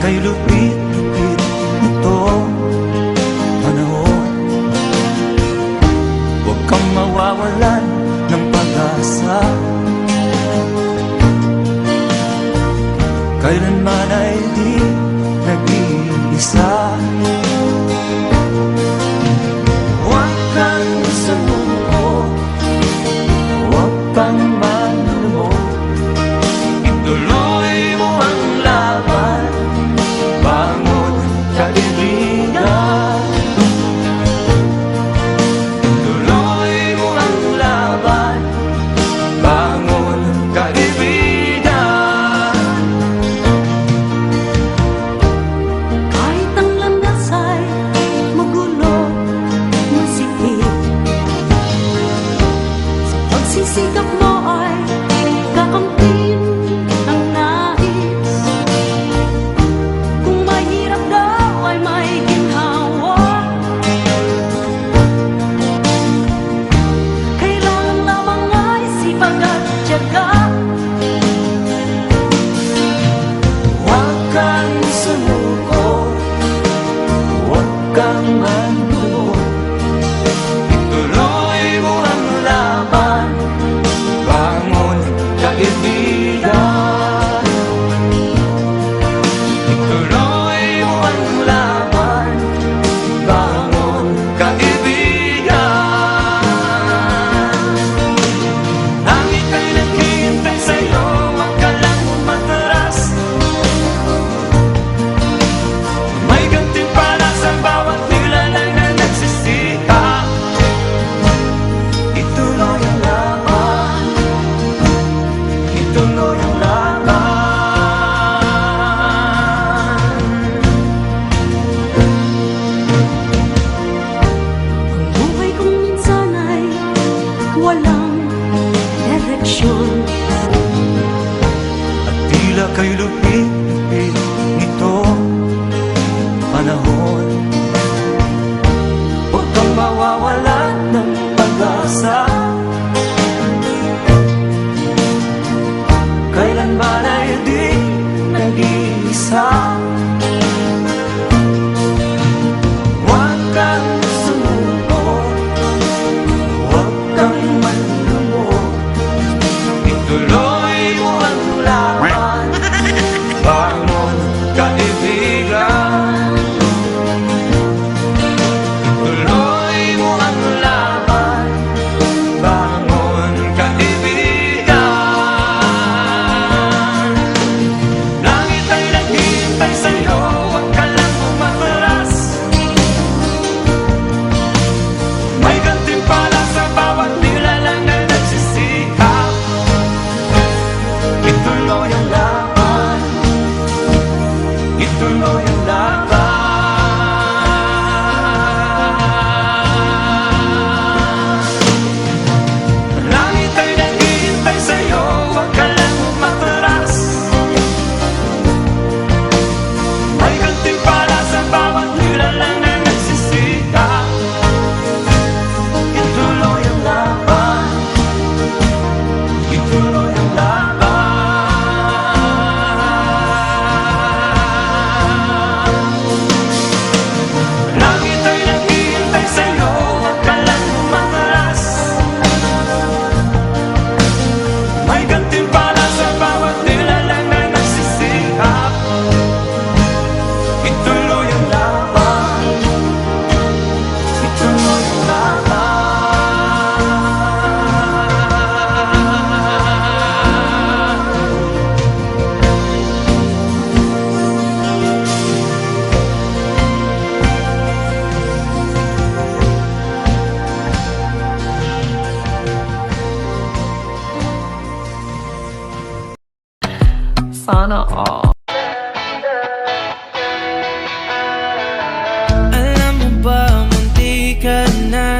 kay lupit-lupit nitong panahon. Huwag kang mawawalan ng pag-asa, kailanman ay di nag-iisa. Huwag kang sumuko, huwag kang manlumod, ituloy mo ang laban, bangon kaibigan. Ituloy mo ang laban, bangon kaibigan. Kahit ang landas ay magulo, masikip, sa pagsisikap mo ay kakamtin ang nais. Kung mahirap daw ay may ginhawa, kailangan lamang ay sipag at tiyaga. Huwag kang sumuko, huwag kang manlumod, ituloy mo ang laban, bangon kaibigan. Ituloy mo ang laban, bangon kaibigan. Langit ay naghihintay sa'yo, huwag ka lang umatras. May gantimpala sa bawat nilalang na nagsisikap. Ituloy ang laban, ituloy ang laban. Ang buhay kong minsan ay walang direksyon, At tila kay lupit-lupit nitong panahon. Huwag kang mawawalan ng pag-asa, kailanman ay di nag-iisa. Huwag kang sumuko, huwag kang manlumod, ituloy mo ang laban, bangon kaibigan. Ituloy mo ang laban, bangon kaibigan. Langit ay naghihintay sa'yo, huwag ka lang umatras. May gantimpala sa bawat nilalang na nagsisikap. Ituloy ang laban, ituloy ang laban. Langit ay naghihintay sa'yo, huwag ka lang umatras. May gantimpala sa bawat nilalang na nagsisikap. Ituloy ang laban, ituloy ang laban. Langit ay naghihintay sa'yo, huwag ka lang umatras. May gantimpala sa bawat nilalang na nagsisikap. Ituloy ang laban, ituloy ang laban. Sana all. Alam mo ba, munti ka na